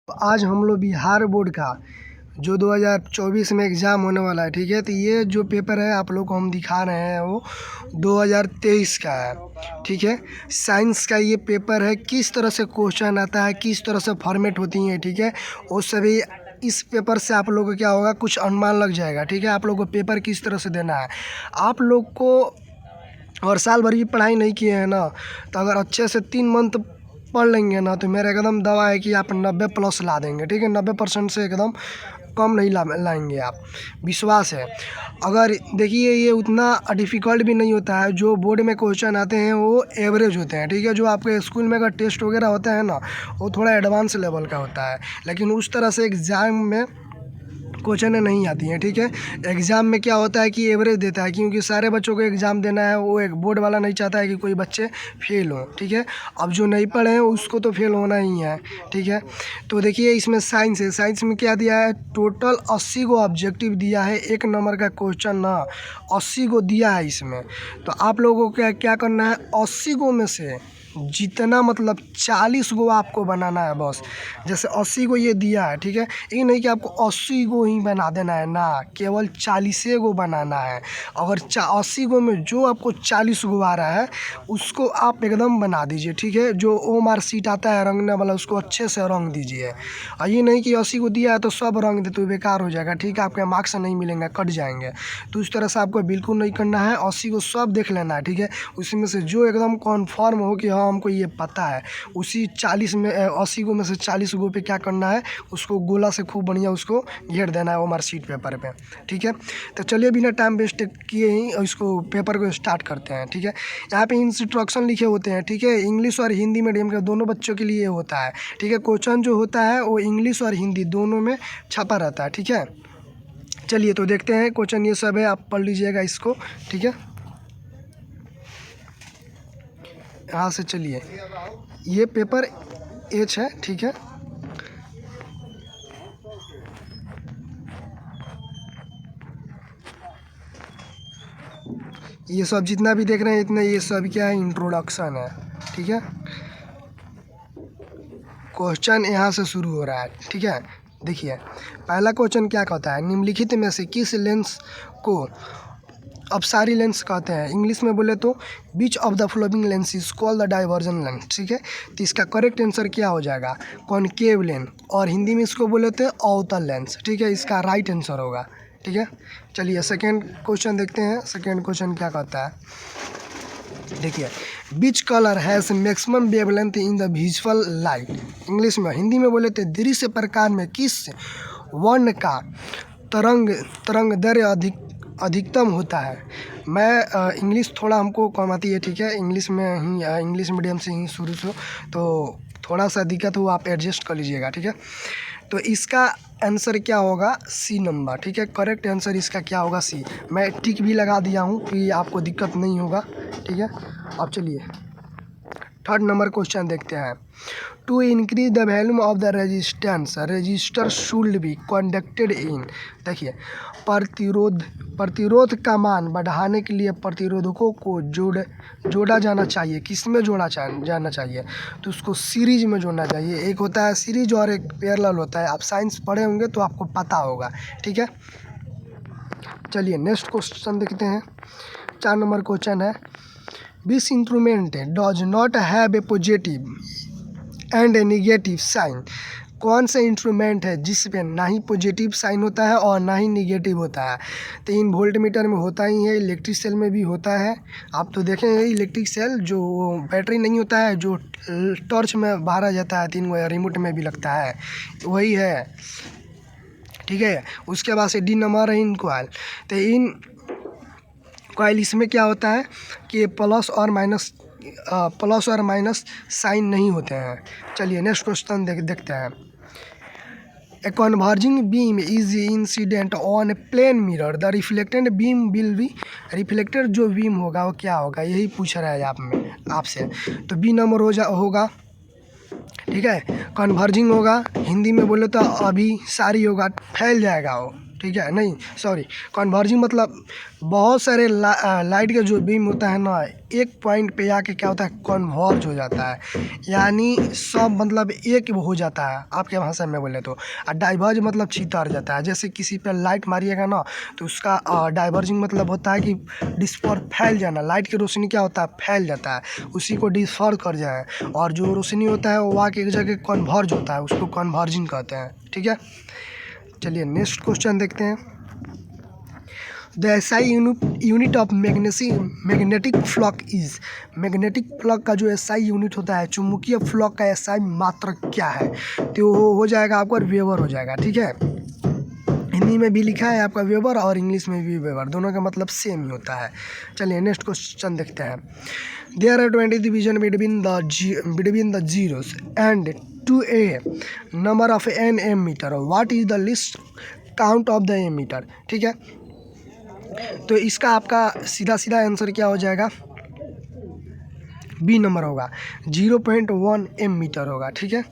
आज हम लोग बिहार बोर्ड का जो 2024 में एग्ज़ाम होने वाला है, ठीक है। तो ये जो पेपर है आप लोग को हम दिखा रहे हैं वो 2023 का है, ठीक है। साइंस का ये पेपर है, किस तरह से क्वेश्चन आता है, किस तरह से फॉर्मेट होती हैं, ठीक है। वो सभी इस पेपर से आप लोग को क्या होगा, कुछ अनुमान लग जाएगा, ठीक है। आप लोग को पेपर किस तरह से देना है, आप लोग को और साल भर की पढ़ाई नहीं किए हैं ना, तो अगर अच्छे से 3 मंथ पढ़ लेंगे ना, तो मेरा एकदम दावा है कि आप 90+ ला देंगे, ठीक है। 90% से एकदम कम नहीं लाएंगे आप, विश्वास है। अगर देखिए ये उतना डिफ़िकल्ट भी नहीं होता है, जो बोर्ड में क्वेश्चन आते हैं वो एवरेज होते हैं, ठीक है। जो आपके स्कूल में अगर टेस्ट वगैरह होता है ना, वो थोड़ा एडवांस लेवल का होता है, लेकिन उस तरह से एग्ज़ाम में क्वेश्चन नहीं आती हैं, ठीक है। एग्ज़ाम में क्या होता है कि एवरेज देता है, क्योंकि सारे बच्चों को एग्ज़ाम देना है, वो एक बोर्ड वाला नहीं चाहता है कि कोई बच्चे फेल हों, ठीक है। अब जो नहीं पढ़े हैं उसको तो फेल होना ही है, ठीक है। तो देखिए इसमें साइंस है, साइंस में क्या दिया है, टोटल 80 को ऑब्जेक्टिव दिया है, 1 नंबर का क्वेश्चन ना 80 को दिया है इसमें। तो आप लोगों को क्या क्या करना है, 80 को में से जितना मतलब 40 गो आपको बनाना है बस। जैसे 80 को ये दिया है, ठीक है। ये नहीं कि आपको 80 गो ही बना देना है ना, केवल 40 गो बनाना है। अगर 80 गो में जो आपको 40 गो आ रहा है उसको आप एकदम बना दीजिए, ठीक है। जो OMR शीट आता है रंगने वाला, उसको अच्छे से रंग दीजिए। और ये नहीं कि 80 को दिया है तो सब रंग दे तो बेकार हो जाएगा, ठीक है। आपके मार्क्स नहीं मिलेंगे, कट जाएंगे। तो इस तरह से आपको बिल्कुल नहीं करना है, 80 को सब देख लेना है, ठीक है। उसी में से जो एकदम कन्फर्म हो कि हाँ हमको ये पता है, उसी 40 में 80 गो में से 40 गो पे क्या करना है, उसको गोला से खूब बढ़िया उसको घेर देना है OMR शीट पेपर पे, ठीक है। तो चलिए बिना टाइम वेस्ट किए ही इसको पेपर को स्टार्ट करते हैं, ठीक है। यहाँ पे इंस्ट्रक्शन लिखे होते हैं, ठीक है। इंग्लिश और हिंदी मीडियम के दोनों बच्चों के लिए होता है, ठीक है। क्वेश्चन जो होता है वो इंग्लिश और हिंदी दोनों में छपा रहता है, ठीक है। चलिए तो देखते हैं क्वेश्चन, ये सब है, आप पढ़ लीजिएगा इसको, ठीक है। यहाँ से चलिए, ये पेपर H है, ठीक है। ये सब जितना भी देख रहे हैं इतना, ये सब क्या है, इंट्रोडक्शन है, ठीक है। क्वेश्चन यहाँ से शुरू हो रहा है, ठीक है। देखिए पहला क्वेश्चन क्या कहता है, निम्नलिखित में से किस लेंस को अपसारी लेंस कहते हैं। इंग्लिश में बोले तो which of the following lens is called the diverging lens, ठीक है। तो इसका करेक्ट आंसर क्या हो जाएगा, कॉनकेव लेंस, और हिंदी में इसको बोले थे अवतल लेंस, ठीक है। इसका राइट आंसर होगा, ठीक है। चलिए सेकेंड क्वेश्चन देखते हैं। सेकेंड क्वेश्चन क्या कहता है, देखिए which colour has maximum wavelength in the visual light. English में, हिंदी में बोले तो दृश्य प्रकार में किस वर्ण का तरंग दैर्घ्य अधिकतम होता है। मैं इंग्लिश थोड़ा हमको कम आती है, ठीक है। इंग्लिश में ही, इंग्लिश मीडियम से ही शुरू से, तो थोड़ा सा दिक्कत हो, आप एडजस्ट कर लीजिएगा, ठीक है। तो इसका आंसर क्या होगा, C नंबर, ठीक है। करेक्ट आंसर इसका क्या होगा, C। मैं टिक भी लगा दिया हूँ कि आपको दिक्कत नहीं होगा, ठीक है। अब चलिए थर्ड नंबर क्वेश्चन देखते हैं। To increase the value of the resistance, resistor should be conducted in. देखिए प्रतिरोध का मान बढ़ाने के लिए प्रतिरोधकों को जोड़ा जाना चाहिए। किस में जाना चाहिए, तो उसको सीरीज में जोड़ना चाहिए। एक होता है सीरीज और एक पैरेलल होता है। आप साइंस पढ़े होंगे तो आपको पता होगा, ठीक है। चलिए नेक्स्ट क्वेश्चन देखते हैं। 4 नंबर क्वेश्चन है, this instrument does not have a positive and a negative sign. कौन सा इंस्ट्रूमेंट है जिसमें ना ही पॉजिटिव साइन होता है और ना ही निगेटिव होता है। तो इन वोल्ट मीटर में होता ही है, इलेक्ट्रिक सेल में भी होता है। आप तो देखें इलेक्ट्रिक सेल जो बैटरी नहीं होता है, जो टॉर्च में बाहर जाता है, 3 गो रिमोट में भी लगता है, वही है, ठीक है। उसके बाद से D नंबर है इन कॉइल। तो इन कॉइल इसमें क्या होता है कि प्लस और माइनस साइन नहीं होते हैं। चलिए नेक्स्ट क्वेश्चन देखते हैं। A converging beam is incident on a plane mirror, the reflected beam will be. Reflected जो बीम होगा वो क्या होगा, यही पूछ रहा है आपसे। तो B नंबर होगा, ठीक है। कन्वर्जिंग होगा, हिंदी में बोले तो अभी सारी होगा, फैल जाएगा वो, ठीक है, नहीं सॉरी, कन्वर्जिंग मतलब बहुत सारे लाइट का जो बीम होता है ना, एक पॉइंट पे आके क्या होता है, कन्वर्ज हो जाता है, यानी सब मतलब एक हो जाता है आपके भाषा में बोले तो। और डाइवर्ज मतलब छितर जाता है, जैसे किसी पे लाइट मारिएगा ना तो उसका डाइवर्जिंग मतलब होता है कि डिस्पर फैल जाना, लाइट की रोशनी क्या होता है, फैल जाता है, उसी को डिस्पर कर जाए। और जो रोशनी होता है वो आके एक जगह कन्वर्ज होता है, उसको कन्वर्जिंग कहते हैं, ठीक है। चलिए नेक्स्ट क्वेश्चन देखते हैं। The SI unit of magnetic flux is, magnetic flux का जो एसआई यूनिट होता है, चुंबकीय फ्लक्स का एसआई मात्रक क्या है, तो हो जाएगा आपका वेबर हो जाएगा, ठीक है। हिंदी में भी लिखा है आपका वेबर और इंग्लिश में भी वेबर, दोनों का मतलब सेम ही होता है। चलिए नेक्स्ट क्वेश्चन देखते हैं। There are 20 division between the zeros and two a number of an ammeter, what is the least count of the ammeter, ठीक है। तो इसका आपका सीधा सीधा आंसर क्या हो जाएगा, बी नंबर होगा, 0.1 एम मीटर होगा, ठीक है।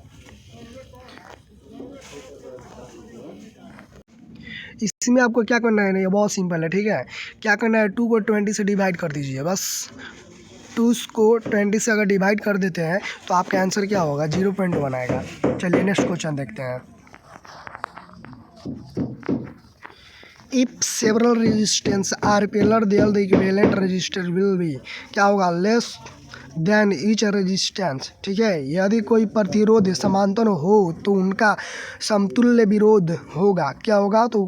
इसमें आपको क्या करना है, नहीं बहुत सिंपल है, ठीक है। क्या करना है, 2 को 20 से डिवाइड कर दीजिए, बस 2 को 20 से अगर डिवाइड कर देते हैं तो आपका आंसर क्या होगा, 0.1 आएगा। चलिए नेक्स्ट क्वेश्चन देखते हैं। If several resistance are parallel there the equivalent resistor will be, क्या होगा, लेस देन ईच रेजिस्टेंस, ठीक है। यदि कोई प्रतिरोध समांतर हो तो उनका समतुल्य विरोध होगा, क्या होगा, तो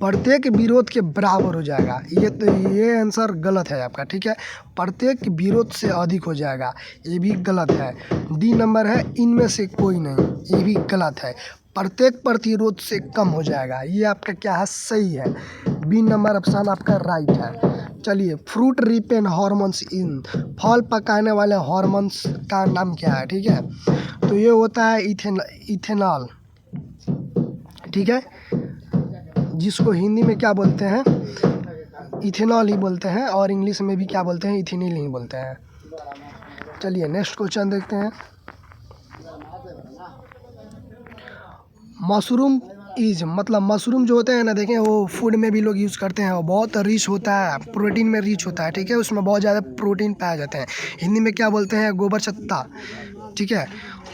प्रत्येक विरोध के बराबर हो जाएगा। ये आंसर गलत है आपका, ठीक है। प्रत्येक विरोध से अधिक हो जाएगा, ये भी गलत है। डी नंबर है, इनमें से कोई नहीं, ये भी गलत है। प्रत्येक प्रतिरोध से कम हो जाएगा, ये आपका क्या है, सही है। बी नंबर ऑप्शन आपका राइट है। चलिए, फ्रूट रिपेन हॉर्मोन्स इन, फल पकाने वाले हॉर्मोन्स का नाम क्या है, ठीक है। तो ये होता है इथेनॉल, ठीक है, जिसको हिंदी में क्या बोलते हैं, इथेनॉल ही बोलते हैं, और इंग्लिश में भी क्या बोलते हैं, इथेनॉल ही बोलते हैं। चलिए नेक्स्ट क्वेश्चन देखते हैं। मशरूम इज, मतलब मशरूम जो होते हैं ना, देखें वो फूड में भी लोग यूज़ करते हैं, वो बहुत रिच होता है, प्रोटीन में रिच होता है, ठीक है, उसमें बहुत ज़्यादा प्रोटीन पाया जाता है। हिंदी में क्या बोलते हैं, गोबर छत्ता, ठीक है।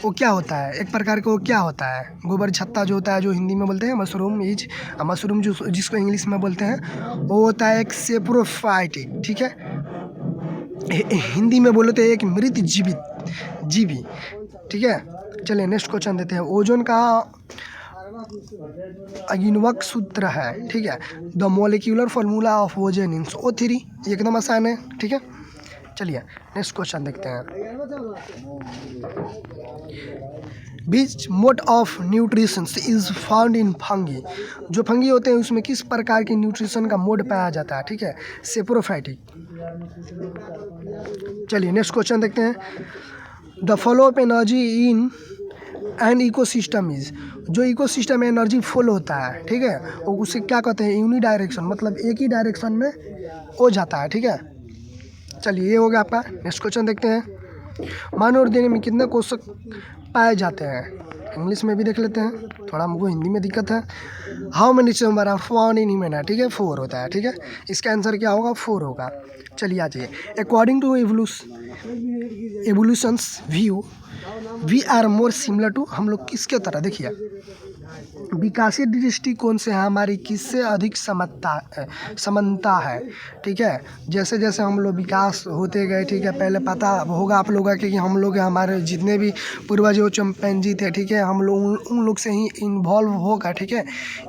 वो क्या होता है, एक प्रकार का वो क्या होता है, गोबर छत्ता जो होता है, जो हिंदी में बोलते हैं मशरूम इज, मशरूम जो जिसको इंग्लिश में बोलते हैं वो होता है एक सेप्रोफाइटिक, ठीक है। हिंदी में बोले तो एक मृत जीवी, ठीक है। चलिए नेक्स्ट क्वेश्चन देते हैं। ओजोन का अगिनवक सूत्र है, ठीक है। The molecular formula of ozone is O3, एकदम आसान है, ठीक है। चलिए नेक्स्ट क्वेश्चन देखते हैं। Which mode of nutrition is found in fungi, जो फंगी होते हैं उसमें किस प्रकार की न्यूट्रिशन का मोड पाया जाता है, ठीक है, सेप्रोफाइटिक। चलिए नेक्स्ट क्वेश्चन देखते हैं। The flow of energy in an ecosystem is, जो इकोसिस्टम में एनर्जी फ्लो होता है, ठीक है, और उसे क्या कहते हैं, यूनिडायरेक्शन, मतलब एक ही डायरेक्शन में हो जाता है, ठीक है। चलिए ये हो गया आपका। नेक्स्ट क्वेश्चन देखते हैं। मानव देह में कितने कोशिक पाए जाते हैं, इंग्लिश में भी देख लेते हैं, थोड़ा हमको हिंदी में दिक्कत है। How many chamber are found in human, ठीक है, 4 होता है, ठीक है। इसका आंसर क्या होगा, 4 होगा। चलिए आ जाइए। According to evolutions view we are more similar to, हम लोग किसके तरह, देखिए विकासीय दृष्टिकोण से हमारी किससे अधिक समानता है, ठीक है। जैसे जैसे हम लोग विकास होते गए, ठीक है, पहले पता होगा आप लोगों को कि हम लोग हमारे जितने भी पूर्वज जो चिंपैंजी थे, ठीक है, हम लोग उन लोग से ही इन्वॉल्व होकर, ठीक है,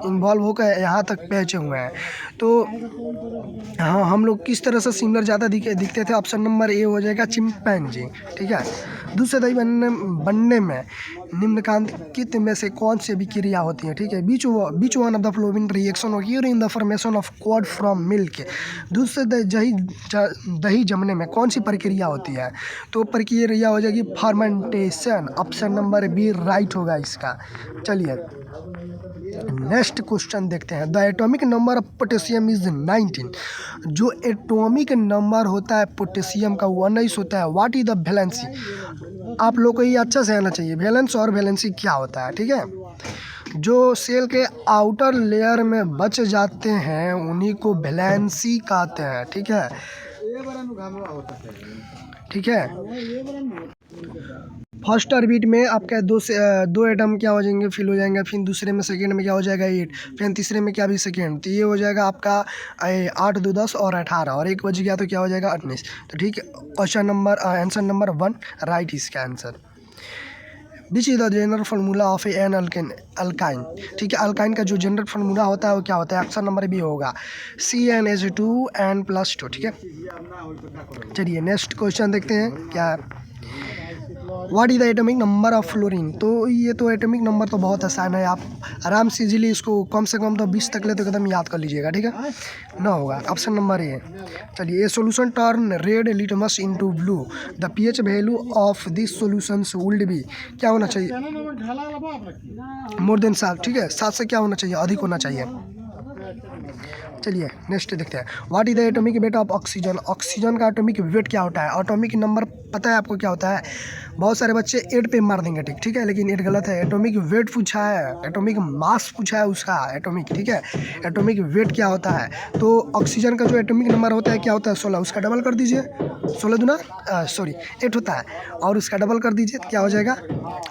इन्वॉल्व होकर यहाँ तक पहुँचे हुए हैं। तो हाँ, हम लोग किस तरह से सिमिलर ज़्यादा दिखते थे, ऑप्शन नंबर ए हो जाएगा, चिंपैंजी, ठीक है। दूसरे दही बनने में निम्नलिखित में से कौन सी विक्रिया होती है, ठीक है। Which one of the following reaction occur in the formation of curd from milk, दूध से दही जमने में कौन सी प्रक्रिया होती है, तो प्रक्रिया हो जाएगी fermentation, option number B right होगा इसका। चलिए नेक्स्ट क्वेश्चन देखते हैं। The atomic number of potassium is 19, जो एटॉमिक नंबर होता है पोटेशियम का 19 होता है। व्हाट इज द वैलेंसी, आप लोग को ये अच्छा से आना चाहिए, वैलेंस और वैलेंसी क्या होता है, ठीक है। जो सेल के आउटर लेयर में बच जाते हैं उन्हीं को वैलेंसी कहते हैं। ठीक है, ठीक है। फर्स्ट ऑर्बिट में आपका दो एटम क्या हो जाएंगे, फिल हो जाएंगे, फिर दूसरे में सेकेंड में क्या हो जाएगा 8, फिर तीसरे में क्या भी सेकेंड, तो ये हो जाएगा आपका 8 2 10 और 18 और 1 बच गया तो क्या हो जाएगा 19। तो ठीक है, question number answer number 1 right इसका answer. Which is the general formula of an alkyne. ठीक है, अल्काइन का जो जनरल फार्मूला होता है वो क्या होता है, ऑप्शन नंबर बी होगा CnH2n+2। ठीक है, चलिए नेक्स्ट क्वेश्चन देखते हैं क्या है। What is the atomic number of fluorine. तो ये तो एटॉमिक नंबर तो बहुत आसान है, आप आराम से इजीली इसको कम से कम तो 20 तक ले तो एकदम याद कर लीजिएगा। ठीक है ना, होगा ऑप्शन नंबर ए। चलिए, a solution turn red litmus into blue, the pH value of this solution would be, क्या होना चाहिए, मोर देन 7। ठीक है, 7 से क्या होना चाहिए, अधिक होना चाहिए। चलिए नेक्स्ट देखते हैं। What is the atomic weight of oxygen. Oxygen का एटॉमिक वेट क्या होता है, एटॉमिक नंबर पता है आपको क्या होता है, बहुत सारे बच्चे 8 पे मार देंगे टिक, ठीक है, लेकिन 8 गलत है। एटॉमिक वेट पूछा है, एटॉमिक मास पूछा है उसका, एटॉमिक, ठीक है, एटॉमिक वेट क्या होता है। तो ऑक्सीजन का जो एटॉमिक नंबर होता है क्या होता है 16, उसका डबल कर दीजिए, 16 दूना 8 होता है और उसका डबल कर दीजिए तो क्या हो जाएगा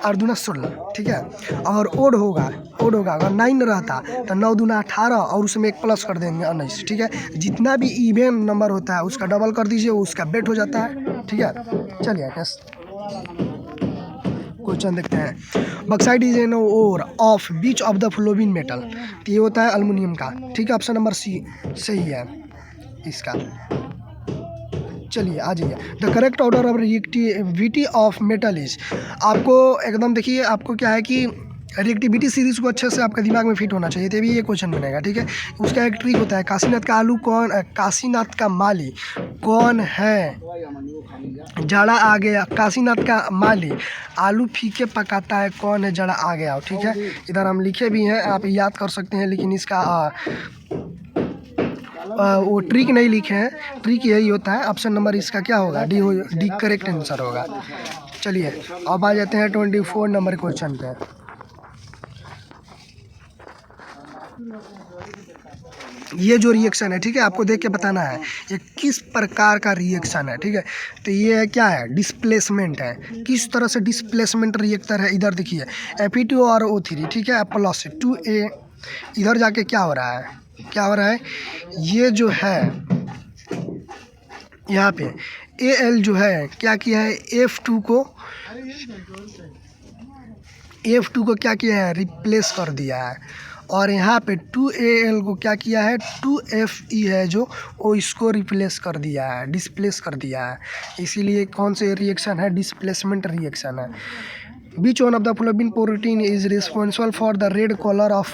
8 दूना 16। ठीक है, और ओड होगा अगर 9 रहता तो 9 दूना 18 और उसमें एक प्लस कर देंगे 19। ठीक है, जितना भी इवन नंबर होता है उसका डबल कर दीजिए, उसका वेट हो जाता है। ठीक है, चलिए नेक्स्ट क्वेश्चन देखते हैं। Bauxite is an ore of which of the following metal, तो ये होता है एल्युमिनियम का। ठीक है, ऑप्शन नंबर सी सही है इसका। चलिए आ जाइए, the correct order of reactivity of metal is, आपको एकदम देखिए, आपको क्या है कि रिएक्टिविटी सीरीज को अच्छे से आपके दिमाग में फिट होना चाहिए, तभी ये क्वेश्चन बनेगा। ठीक है, उसका एक ट्रिक होता है, काशीनाथ का माली कौन है, जड़ा आ गया, काशीनाथ का माली आलू फीके पकाता है, कौन है, जड़ा आ गया। ठीक है, इधर हम लिखे भी हैं, आप याद कर सकते हैं, लेकिन इसका वो ट्रिक नहीं लिखे हैं, ट्रिक यही होता है। ऑप्शन नंबर इसका क्या होगा, डी करेक्ट आंसर होगा। चलिए अब आ जाते हैं 24 नंबर क्वेश्चन पे। ये जो रिएक्शन है, ठीक है, आपको देख के बताना है ये किस प्रकार का रिएक्शन है। ठीक है, तो ये क्या है, डिस्प्लेसमेंट है, किस तरह से डिस्प्लेसमेंट रिएक्टर है। इधर देखिए Fe2 और O3, ठीक है, प्लस 2A, इधर जाके क्या हो रहा है, ये जो है यहाँ पे Al जो है क्या किया है, F2 को क्या किया है, रिप्लेस कर दिया है, और यहाँ पे 2Al को क्या किया है, 2Fe है जो वो इसको रिप्लेस कर दिया है, डिस्प्लेस कर दिया है। इसीलिए कौन से रिएक्शन है, डिस्प्लेसमेंट रिएक्शन है। Which one of the following protein is responsible for the red color of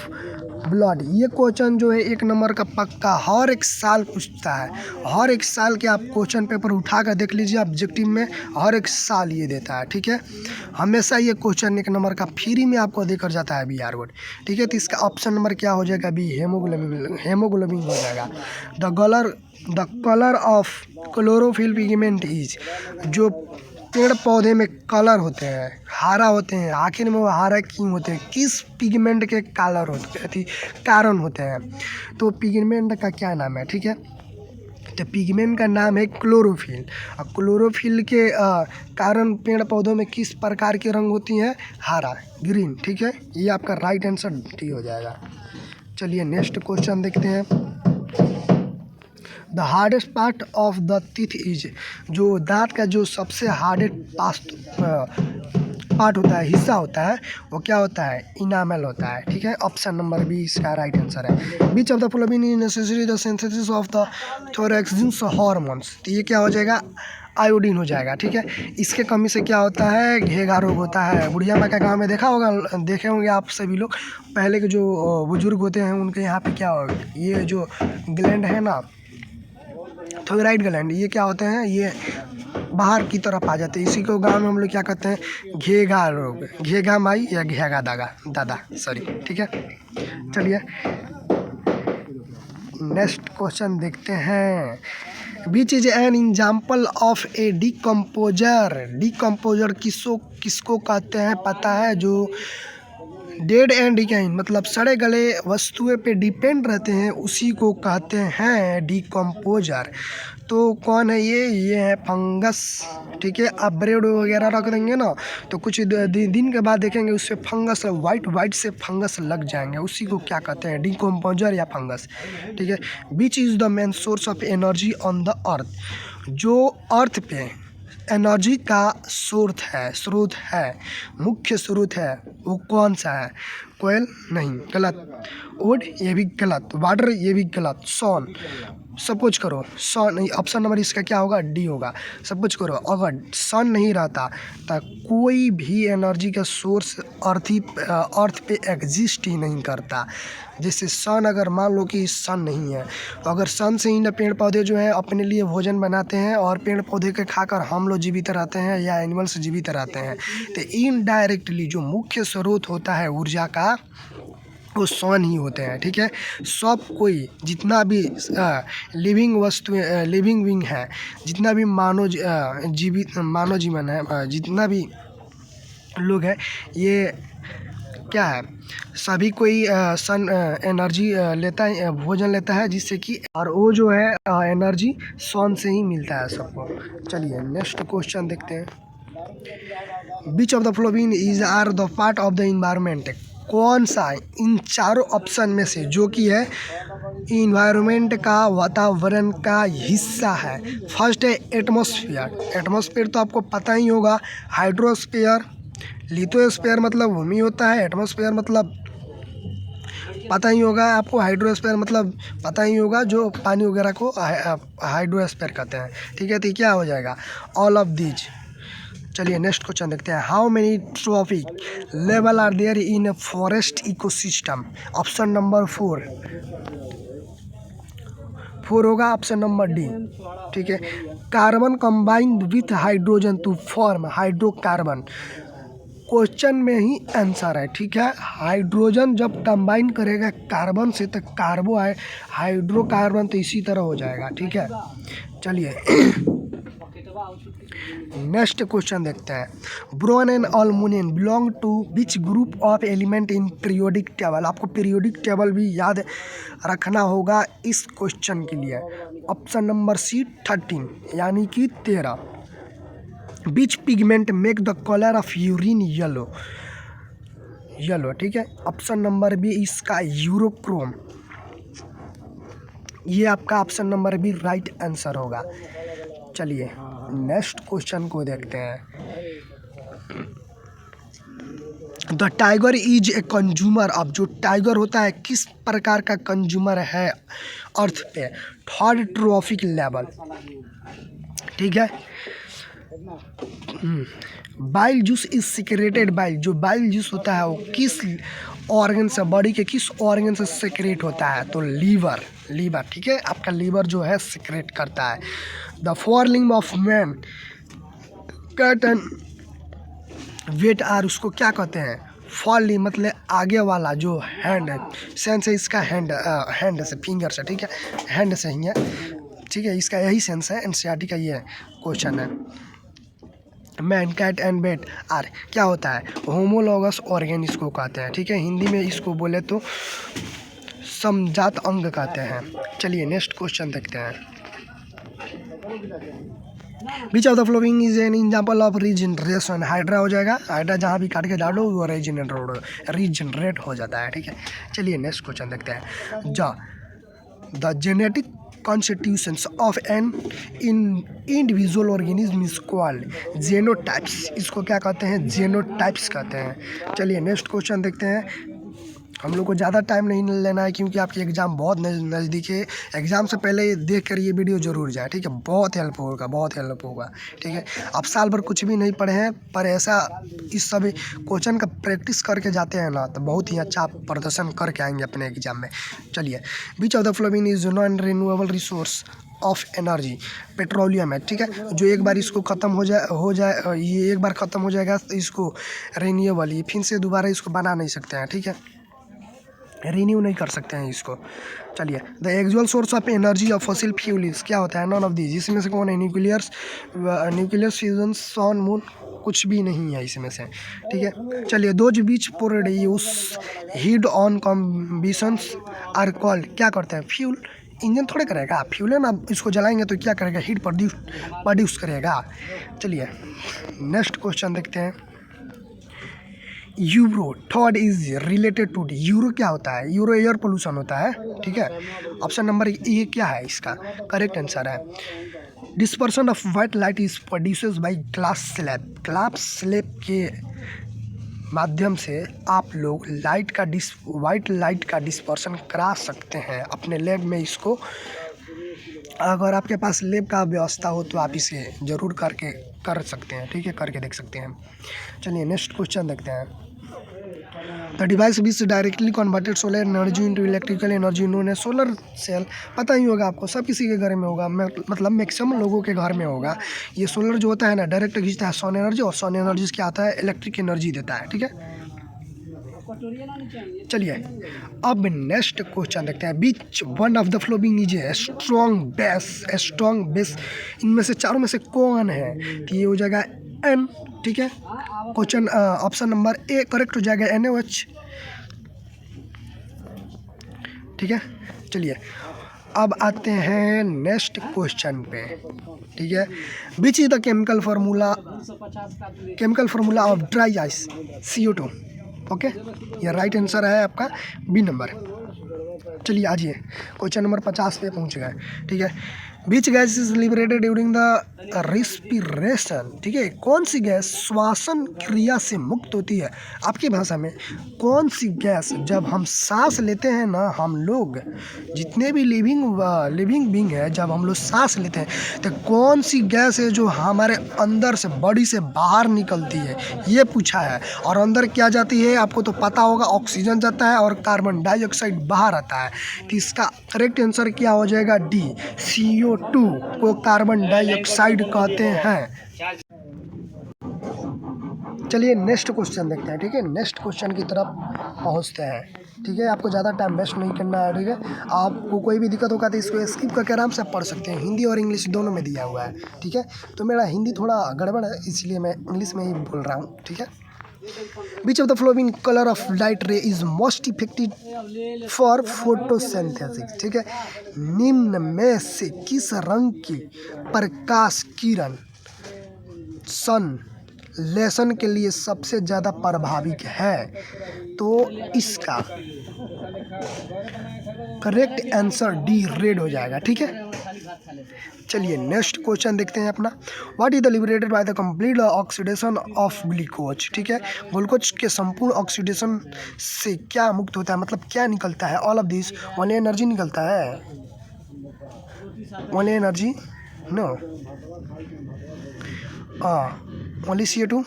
blood। ये क्वेश्चन जो है 1 नंबर का पक्का हर एक साल पूछता है, हर एक साल के आप क्वेश्चन पेपर उठा कर देख लीजिए, ऑब्जेक्टिव में हर एक साल ये देता है। ठीक है, हमेशा ये क्वेश्चन 1 नंबर का फ्री में आपको देकर जाता है BR बोर्ड। ठीक है, तो इसका ऑप्शन नंबर क्या हो जाएगा, बी, हेमोग्लोबिन हो जाएगा। The colour of chlorophyll pigment is, जो पेड़ पौधे में कलर होते हैं, हरा होते हैं, आखिर में वो हरा क्यों होते हैं, किस पिगमेंट के कलर होते कारण होते हैं, तो पिगमेंट का क्या नाम है। ठीक है, तो पिगमेंट का नाम है क्लोरोफिल, और क्लोरोफिल के कारण पेड़ पौधों में किस प्रकार के रंग होती हैं, हरा, ग्रीन। ठीक है, ये आपका राइट आंसर डी हो जाएगा। चलिए नेक्स्ट क्वेश्चन देखते हैं। The hardest part of the teeth is, जो दांत का जो सबसे हार्डेस्ट पार्ट होता है, हिस्सा होता है, वो क्या होता है, इनामल होता है। ठीक है, ऑप्शन नंबर बी इसका राइट आंसर है। Which of the following is necessary the synthesis of the thyroxine hormones, तो ये क्या हो जाएगा, आयोडीन हो जाएगा। ठीक है, इसके कमी से क्या होता है, घेगा रोग होता है। बुढ़िया माँ का गाँव में देखे होंगे आप सभी लोग, पहले के जो बुजुर्ग होते हैं उनके यहाँ पे क्या होगा, ये जो ग्लैंड है ना, थायराइड ग्लैंड, ये क्या होते हैं, ये बाहर की तरफ आ जाते हैं। इसी को गांव में हम लोग क्या कहते हैं, घेगा रोग, घेगा माई या घेगा दादा सॉरी। ठीक है, चलिए नेक्स्ट क्वेश्चन देखते हैं। Which is an example of A decomposer. Decomposer किसको कहते हैं पता है, जो डेड एंड डिकाइंग मतलब सड़े गले वस्तुएं पे डिपेंड रहते हैं, उसी को कहते हैं डिकम्पोजर। तो कौन है ये है फंगस। ठीक है, आप ब्रेड वगैरह रख देंगे ना तो कुछ दिन के बाद देखेंगे उससे फंगस, वाइट वाइट से फंगस लग जाएंगे, उसी को क्या कहते हैं डिकम्पोजर या फंगस। ठीक है, which is the main source of energy on the earth. जो अर्थ पे एनर्जी का स्रोत है, मुख्य स्रोत है, वो कौन सा है। कोयल नहीं, गलत। वुड ये भी गलत। वाटर ये भी गलत। सन सब कुछ करो, सन नहीं, ऑप्शन नंबर इसका क्या होगा, डी होगा। सब कुछ करो, अगर सन नहीं रहता तो कोई भी एनर्जी का सोर्स अर्थ पे एग्जिस्ट ही नहीं करता। जैसे सन, अगर मान लो कि सन नहीं है तो अगर सन से ही ना पेड़ पौधे जो है अपने लिए भोजन बनाते हैं और पेड़ पौधे के खाकर हम लोग जीवित रहते हैं या एनिमल्स जीवित रहते हैं। तो इनडायरेक्टली जो मुख्य स्रोत होता है ऊर्जा का वो सन ही होते हैं। ठीक है, सब कोई जितना भी लिविंग वस्तुएं, लिविंग बीइंग है, जितना भी मानव जीवन है, जितना भी लोग हैं, ये क्या है, सभी कोई सन एनर्जी लेता है, भोजन लेता है, जिससे कि और वो जो है एनर्जी सन से ही मिलता है सबको। चलिए नेक्स्ट क्वेश्चन देखते हैं। Which of the following is are the part of the environment. कौन सा इन चारों ऑप्शन में से जो कि है इन्वायरमेंट का, वातावरण का हिस्सा है। फर्स्ट है एटमॉस्फेयर। एटमॉस्फेयर तो आपको पता ही होगा। हाइड्रोस्फीयर, लिथोस्फीयर मतलब भूमि होता है, एटमॉस्फेयर मतलब पता ही होगा आपको, हाइड्रोस्फीयर मतलब पता ही होगा, जो पानी वगैरह को हाइड्रोस्फीयर कहते हैं। ठीक है, तो क्या हो जाएगा, ऑल ऑफ दीज। चलिए नेक्स्ट क्वेश्चन देखते हैं। How many trophic level are there in a forest ecosystem. Option number 4 होगा, ऑप्शन नंबर डी। ठीक है, carbon combined with hydrogen to form hydrocarbon. Question में ही आंसर है। ठीक है, हाइड्रोजन जब कंबाइन करेगा कार्बन से तो कार्बो है, हाइड्रोकार्बन तो इसी तरह हो जाएगा। ठीक है, चलिए नेक्स्ट क्वेश्चन देखते हैं। Boron and aluminium belong to which group of element in periodic table. आपको पीरियोडिक टेबल भी याद रखना होगा इस क्वेश्चन के लिए। ऑप्शन नंबर सी 13 यानी कि 13। Which pigment make the colour of urine yellow. ठीक है, ऑप्शन नंबर बी इसका यूरोक्रोम। ये आपका option number B right answer होगा। चलिए नेक्स्ट क्वेश्चन को देखते हैं। The tiger is a consumer. अब जो टाइगर होता है किस प्रकार का कंज्यूमर है अर्थ पे। Third trophic level. ठीक है, bile juice is secreted bile. जो बाइल जूस होता है वो किस ऑर्गन से, बॉडी के किस ऑर्गन से सिक्रेट होता है, तो लीवर। ठीक है, आपका लीवर जो है सिक्रेट करता है। The forelimb of man cat and bat are, उसको क्या कहते हैं, फोर लिम्ब मतलब आगे वाला जो हैंड है, सेंस है इसका हैंड से, फिंगर से। ठीक है, हैंड से ही है। ठीक है, इसका यही सेंस है, एनसीईआरटी का ये क्वेश्चन है। Man cat and bat are क्या होता है, होमोलॉगस ऑर्गन इसको कहते हैं। ठीक है, हिंदी में इसको बोले तो समजात अंग कहते हैं। चलिए नेक्स्ट क्वेश्चन देखते हैं। Which of the following is an example of regeneration. Hydra हो जाएगा, हाइड्रा जहाँ भी काट के डालो वो रीजनरेट हो जाता है। ठीक है, चलिए नेक्स्ट क्वेश्चन देखते हैं। The genetic constitutions of an individual organism is called genotypes. इसको क्या कहते हैं, जेनोटाइप्स कहते हैं। चलिए नेक्स्ट क्वेश्चन देखते हैं। हम लोग को ज़्यादा टाइम नहीं लेना है क्योंकि आपकी एग्ज़ाम बहुत नज़दीक है। एग्ज़ाम से पहले देख कर ये वीडियो ज़रूर जाए। ठीक है, बहुत हेल्प होगा। ठीक है, आप साल भर कुछ भी नहीं पढ़े हैं पर ऐसा इस सब क्वेश्चन का प्रैक्टिस करके जाते हैं ना तो बहुत ही अच्छा प्रदर्शन करके आएंगे अपने एग्ज़ाम में। चलिए, which of the following is non renewable resource of energy. Petroleum है। ठीक है, जो एक बार इसको ख़त्म हो जाए ये एक बार ख़त्म हो जाएगा तो इसको रिन्यूएबल, ये फिर से दोबारा इसको बना नहीं सकते हैं। ठीक है, रिन्यू नहीं कर सकते हैं इसको। चलिए, the actual source of energy of fossil fuels क्या होता है? None of these. इसमें से कौन है? न्यूक्लियर फ्यूजन, सन, मून, कुछ भी नहीं है इसमें से, ठीक है। चलिए, दो which produce heat on combustions are called, क्या करते हैं? फ्यूल। इंजन थोड़े करेगा, फ्यूल है ना, इसको जलाएंगे तो क्या करेगा? हीट प्रोड्यूस करेगा। चलिए नेक्स्ट क्वेश्चन देखते हैं। Euro third is related to D. Euro क्या होता है? यूरो एयर पोल्यूशन होता है, ठीक है। ऑप्शन नंबर ए क्या है इसका करेक्ट आंसर है? Dispersion of white light is produces bye glass slab. Glass slab के माध्यम से आप लोग वाइट लाइट का डिस्पर्सन करा सकते हैं अपने लैब में। इसको अगर आपके पास लैब का व्यवस्था हो तो आप इसे ज़रूर कर सकते हैं, ठीक है, करके देख सकते हैं। चलिए नेक्स्ट क्वेश्चन देखते हैं। The device which directly converted solar energy into electrical energy known as solar cell. पता ही होगा आपको, सब किसी के घर में होगा, मतलब मैक्सिमम लोगों के घर में होगा। ये सोलर जो होता है ना, डायरेक्ट खींचता है सन एनर्जी, और सन एनर्जी क्या आता है? इलेक्ट्रिक एनर्जी देता है, ठीक है। चलिए अब नेक्स्ट क्वेश्चन देखते हैं। Which one of the following is a strong base. इनमें से चारों में से कौन है? तो ये हो जाएगा एन, ठीक है। Question option number A correct हो जाएगा, NaOH, ठीक है। चलिए अब आते हैं नेक्स्ट क्वेश्चन पे, ठीक है। विच is the chemical formula of dry ice? CO2, okay. ये राइट आंसर है आपका बी नंबर। चलिए आज ये क्वेश्चन नंबर 50 पे पहुंच गए, ठीक है। Which gas is liberated during the respiration, ठीक है। कौन सी गैस श्वासन क्रिया से मुक्त होती है? आपकी भाषा में कौन सी गैस जब हम सांस लेते हैं ना, हम लोग जितने भी लिविंग बींग है, जब हम लोग सांस लेते हैं तो कौन सी गैस है जो हमारे अंदर से बॉडी से बाहर निकलती है, ये पूछा है। और अंदर क्या जाती है आपको तो पता होगा, ऑक्सीजन जाता है और कार्बन डाइऑक्साइड बाहर आता है। तो इसका करेक्ट आंसर क्या हो जाएगा? डी, CO2 को कार्बन डाइऑक्साइड कहते हैं। चलिए नेक्स्ट क्वेश्चन देखते हैं, ठीक है। नेक्स्ट क्वेश्चन की तरफ पहुंचते हैं, ठीक है। आपको ज़्यादा टाइम वेस्ट नहीं करना है, ठीक है। आपको कोई भी दिक्कत होगा तो इसको स्किप करके आराम से पढ़ सकते हैं। हिंदी और इंग्लिश दोनों में दिया हुआ है, ठीक है। तो मेरा हिंदी थोड़ा गड़बड़ है, इसलिए मैं इंग्लिश में ही बोल रहा हूँ, ठीक है। Which of the following color of light ray is most effective for photosynthesis, ठीक है। निम्न में से किस रंग की प्रकाश किरण संश्लेषण के लिए सबसे ज़्यादा प्रभावी है? तो इसका करेक्ट आंसर डी, रेड हो जाएगा, ठीक है। चलिए नेक्स्ट क्वेश्चन देखते हैं अपना। What is the liberated by the complete oxidation of glucose, ठीक है। ग्लूकोज के संपूर्ण ऑक्सीडेशन से क्या मुक्त होता है, मतलब क्या निकलता है? All of this, only energy निकलता है, only energy no, only CO2,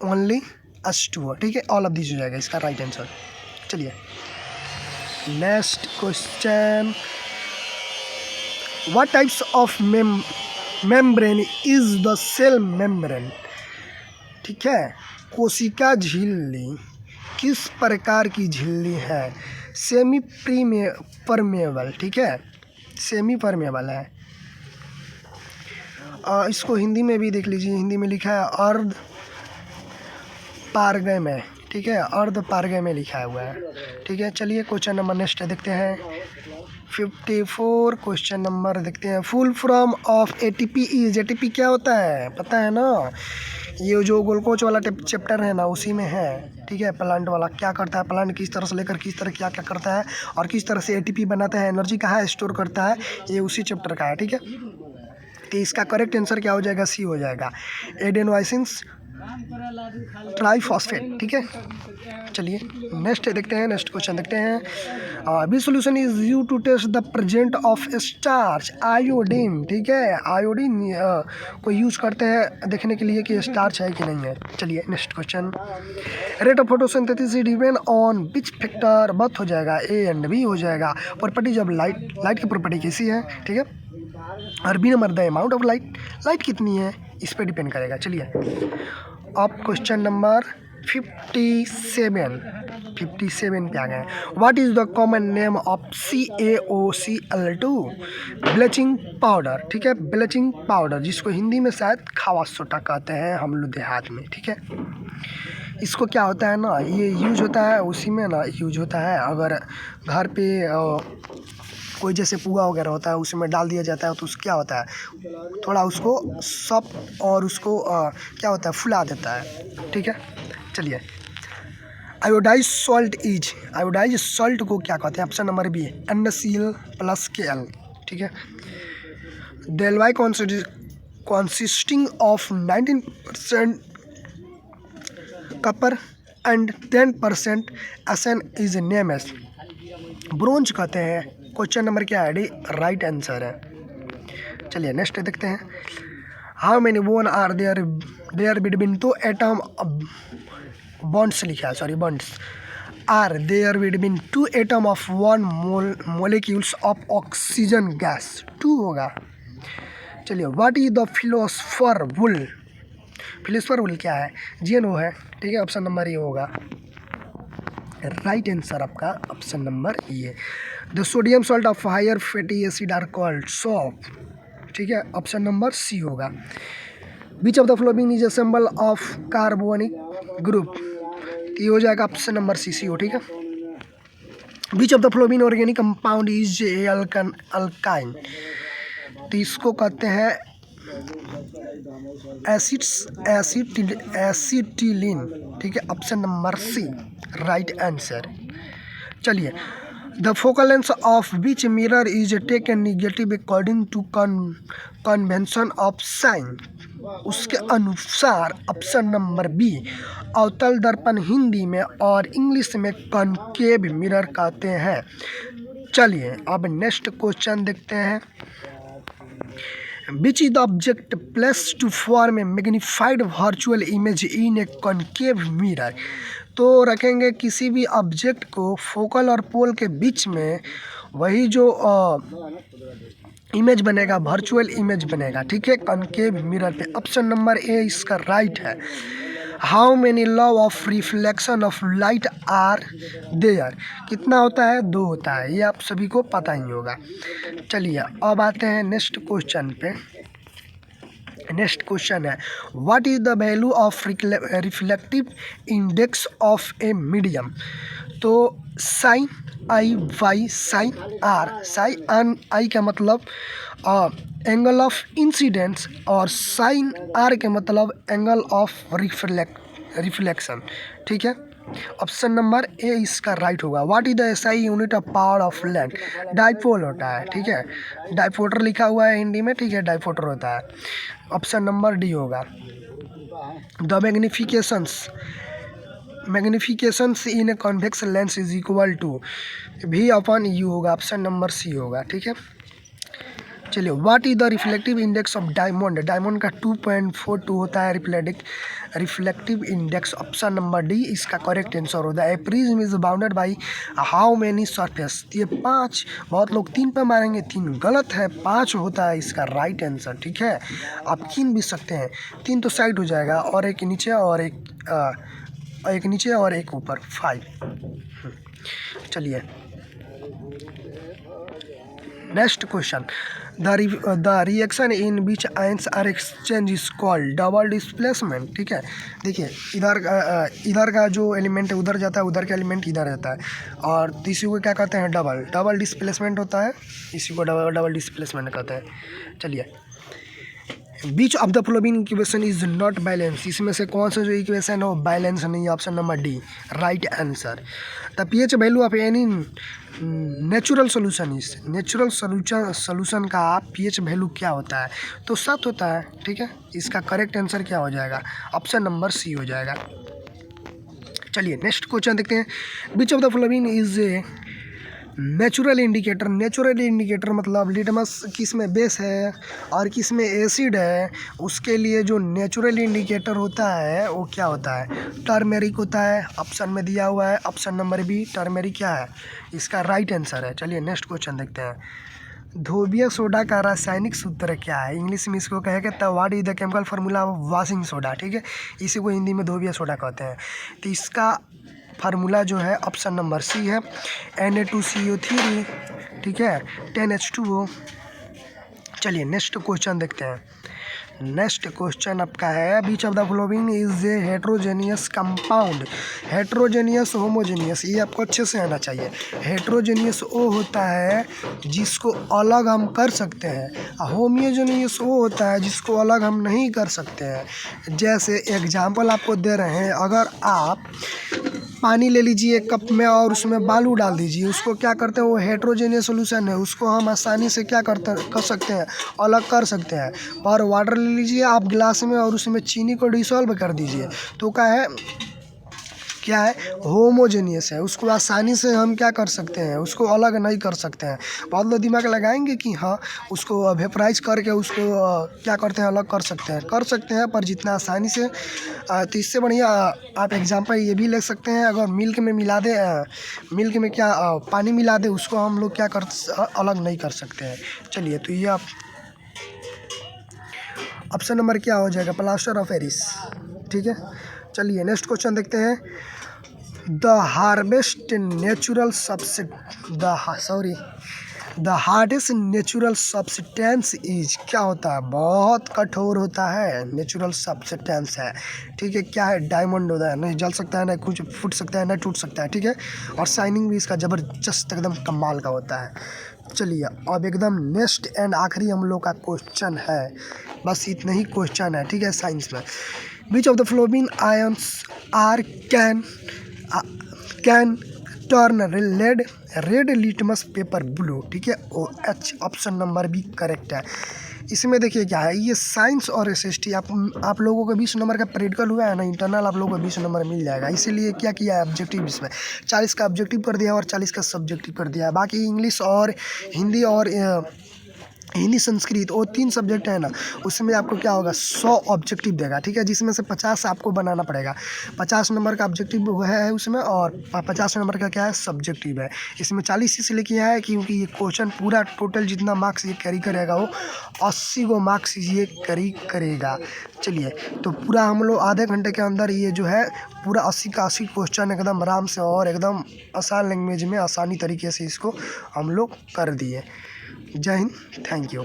only H2O, ठीक है। ऑल ऑफ दिस हो जाएगा इसका राइट आंसर। चलिए next question. What types of membrane is the cell membrane, ठीक है। कोशिका झिल्ली किस प्रकार की झिल्ली है? सेमी परमेबल, ठीक है, सेमी परमेबल है। इसको हिंदी में भी देख लीजिए, हिंदी में लिखा है अर्ध पारगम्य, ठीक है, अर्ध पारगम्य लिखा हुआ है, ठीक है। चलिए क्वेश्चन नंबर नेक्स्ट देखते हैं। 54 क्वेश्चन नंबर देखते हैं। Full form of ATP is, ATP क्या होता है पता है ना? ये जो ग्लूकोज वाला चैप्टर है ना, उसी में है, ठीक है। प्लांट वाला क्या करता है, प्लांट किस तरह से लेकर किस तरह क्या क्या करता है और किस तरह से ATP बनाता है, एनर्जी कहाँ स्टोर करता है, ये उसी चैप्टर का है, ठीक है। तो इसका करेक्ट आंसर क्या हो जाएगा? सी हो जाएगा, एडेनोसिन ट्राइफॉस्फेट, ठीक है। चलिए नेक्स्ट देखते हैं, नेक्स्ट क्वेश्चन देखते हैं। B solution is use to test the present of starch, iodine, ठीक है। आयोडीन को यूज करते हैं देखने के लिए कि स्टार्च है कि नहीं है। चलिए next question. Rate of photosynthesis depend on which factor, birth हो जाएगा, A एंड B हो जाएगा। प्रॉपर्टी जब लाइट की प्रॉपर्टी कैसी है, ठीक है। और B number the amount of light कितनी है, इस पर डिपेंड करेगा। चलिए अब क्वेश्चन नंबर 57 57 पे आ गए हैं। What is the common name of CaOCl2? Bleaching powder, ठीक है, ब्लीचिंग पाउडर, जिसको हिंदी में शायद खावा सोटा कहते हैं हम लोग देहात में, ठीक है। इसको क्या होता है ना, ये यूज होता है उसी में ना, यूज होता है अगर घर पे कोई जैसे पुआ वगैरह होता है उसमें डाल दिया जाता है तो उस क्या होता है, थोड़ा उसको सॉफ्ट और उसको क्या होता है, फुला देता है, ठीक है। चलिए, iodise salt is, iodise salt को क्या कहते हैं? ऑप्शन नंबर बी NaCl+Kl, ठीक है। डेलवाई consisting of 19% copper and 10% SN is name as bronze कहते हैं। क्वेश्चन नंबर क्या है? डी राइट आंसर है। चलिए नेक्स्ट देखते हैं। How many bond are there between two atom bonds लिखा है, sorry bonds are there between two atom of one molecules of oxygen gas, 2 होगा। चलिए, what is the philosopher wool? Philosopher wool क्या है? GNO है, ठीक है, ऑप्शन नंबर ए होगा। राइट आंसर आपका option number A. The sodium salt of higher fatty acid are called salt, ठीक है, ऑप्शन नंबर सी होगा। Which of the following is a symbol of carbonic group? ये हो जाएगा option number C हो, ठीक है। Which of the following organic compound is alkyne? तो इसको कहते हैं एसिटिलीन, ठीक है, option number C right answer. चलिए, the focal length of which mirror is taken negative according to convention of sign? उसके अनुसार ऑप्शन नंबर बी अवतल दर्पण हिंदी में और इंग्लिश में कॉनकेव मिरर कहते हैं। चलिए, अब नेक्स्ट क्वेश्चन देखते हैं। Which is the object placed to form a magnified virtual image in a concave mirror? तो रखेंगे किसी भी ऑब्जेक्ट को फोकल और पोल के बीच में, वही जो इमेज बनेगा वर्चुअल इमेज बनेगा, ठीक है, कॉनकेव मिरर पे। ऑप्शन नंबर ए इसका राइट है। How many law of reflection of light are there? कितना होता है? 2 होता है, ये आप सभी को पता ही होगा। चलिए, अब आते हैं नेक्स्ट क्वेश्चन पे। नेक्स्ट क्वेश्चन है, what is the value of reflective index of a medium? तो sine I by sine R, sine I का मतलब एंगल ऑफ इंसिडेंस और साइन आर के मतलब एंगल ऑफ रिफ्लेक्शन, ठीक है। ऑप्शन नंबर ए इसका राइट होगा। What is the SI unit of power of light? Dipole होता है, ठीक है, डाइपोटर लिखा हुआ है हिंदी में, ठीक है, डाइपोटर होता है। ऑप्शन नंबर डी होगा। The magnifications in a convex lens is equal to V/U होगा, ऑप्शन नंबर सी होगा, ठीक है। चलिए, what is the reflective index of diamond? Diamond का 2.42 होता है reflective index, option number D इसका करेक्ट आंसर होता है। A prism is bounded by how many surface? ये 5, बहुत लोग 3 पे मारेंगे, 3 गलत है, 5 होता है इसका राइट आंसर, ठीक है। आप गिन भी सकते हैं, 3 तो साइड हो जाएगा और एक नीचे और एक नीचे और एक ऊपर, 5। चलिए, next question. The reaction in which ions are exchange is called double displacement, ठीक है। देखिए, इधर का जो एलिमेंट है उधर जाता है, उधर का एलिमेंट इधर जाता है, और इसी को क्या कहते हैं? डबल डिस्प्लेसमेंट होता है, इसी को डबल डिस्प्लेसमेंट कहते हैं। चलिए, which of the following equation is not balance? इसमें से कौन सा जो इक्वेशन हो बैलेंस नहीं है? Option number D right answer. The pH value of any natural solution is, natural solution का pH वैल्यू क्या होता है? तो 7 होता है, ठीक है। इसका करेक्ट आंसर क्या हो जाएगा? ऑप्शन नंबर सी हो जाएगा। चलिए, नेक्स्ट क्वेश्चन देखते हैं। Which of the following is a natural indicator? Natural indicator मतलब लिटमस किस में बेस है और किस में एसिड है, उसके लिए जो नेचुरल इंडिकेटर होता है वो क्या होता है? टर्मेरिक होता है, ऑप्शन में दिया हुआ है, ऑप्शन नंबर बी टर्मेरिक क्या है? इसका राइट आंसर है। चलिए, नेक्स्ट क्वेश्चन देखते हैं। धोबिया सोडा का रासायनिक सूत्र क्या है? इंग्लिश में इसको कहेगा what is the chemical formula of washing soda, ठीक है, इसी को हिंदी में धोबिया सोडा कहते हैं। तो इसका फार्मूला जो है ऑप्शन नंबर सी है, Na2CO3, ठीक है, 10H2O। चलिए नेक्स्ट क्वेश्चन देखते हैं। नेक्स्ट क्वेश्चन आपका है, which of the following is a heterogeneous compound. Heterogeneous, homogeneous, ये आपको अच्छे से आना चाहिए। हेट्रोजेनियस वो होता है जिसको अलग हम कर सकते हैं, होमोजेनियस वो होता है जिसको अलग हम नहीं कर सकते हैं। जैसे एग्जाम्पल आपको दे रहे हैं, अगर आप पानी ले लीजिए कप में और उसमें बालू डाल दीजिए, उसको क्या करते हैं, वो हेट्रोजेनियस सोल्यूशन है, उसको हम आसानी से क्या कर सकते हैं, अलग कर सकते हैं। और वाटर ले लीजिए आप गिलास में और उसमें चीनी को डिसॉल्व कर दीजिए, तो क्या है, होमोजेनियस है, उसको आसानी से हम क्या कर सकते हैं, उसको अलग नहीं कर सकते हैं। बहुत लोग दिमाग लगाएंगे कि हाँ उसको वेपराइज करके उसको क्या करते हैं, अलग कर सकते हैं, पर जितना आसानी से तो इससे बढ़िया आप एग्जांपल ये भी ले सकते हैं, अगर मिल्क में मिला दे, मिल्क में क्या पानी मिला दे, उसको हम लोग क्या अलग नहीं कर सकते हैं। चलिए तो ये आप ऑप्शन नंबर क्या हो जाएगा, प्लास्टर ऑफ पेरिस, ठीक है। चलिए नेक्स्ट क्वेश्चन देखते हैं। The hardest natural substance is, क्या होता है, बहुत कठोर होता है, नेचुरल सब्सटेंस है, ठीक है। क्या है, डायमंड होता है, नहीं जल सकता है, ना कुछ फूट सकता है, ना टूट सकता है, ठीक है। और शाइनिंग भी इसका ज़बरदस्त एकदम कमाल का होता है। चलिए अब एकदम नेक्स्ट एंड आखिरी हम लोग का क्वेश्चन है, बस इतना ही क्वेश्चन है, ठीक है, साइंस में। Which of the following ions are can turn red litmus paper blue, ठीक है, OH ऑप्शन नंबर भी करेक्ट है। इसमें देखिए क्या है, ये साइंस और SST आप लोगों को 20 नंबर का प्रैक्टिकल हुआ है ना, इंटरनल आप लोगों को 20 नंबर मिल जाएगा। इसीलिए क्या किया है, ऑब्जेक्टिव इसमें 40 का ऑब्जेक्टिव कर दिया और 40 का सब्जेक्टिव कर दिया है। बाकी इंग्लिश और हिंदी और हिंदी संस्कृत वो 3 सब्जेक्ट है ना, उसमें आपको क्या होगा, 100 ऑब्जेक्टिव देगा, ठीक है, जिसमें से 50 आपको बनाना पड़ेगा। 50 नंबर का ऑब्जेक्टिव है उसमें, और 50 नंबर का क्या है, सब्जेक्टिव है। इसमें 40 इसलिए किया है क्योंकि ये क्वेश्चन पूरा टोटल जितना मार्क्स ये कैरी करेगा वो 80 गो मार्क्स ये कैरी करेगा। चलिए तो पूरा हम लोग आधे घंटे के अंदर ये जो है पूरा 80 का 80 क्वेश्चन एकदम आराम से और एकदम आसान लैंग्वेज में आसानी तरीके से इसको हम लोग कर दिए। जय हिंद, थैंक यू।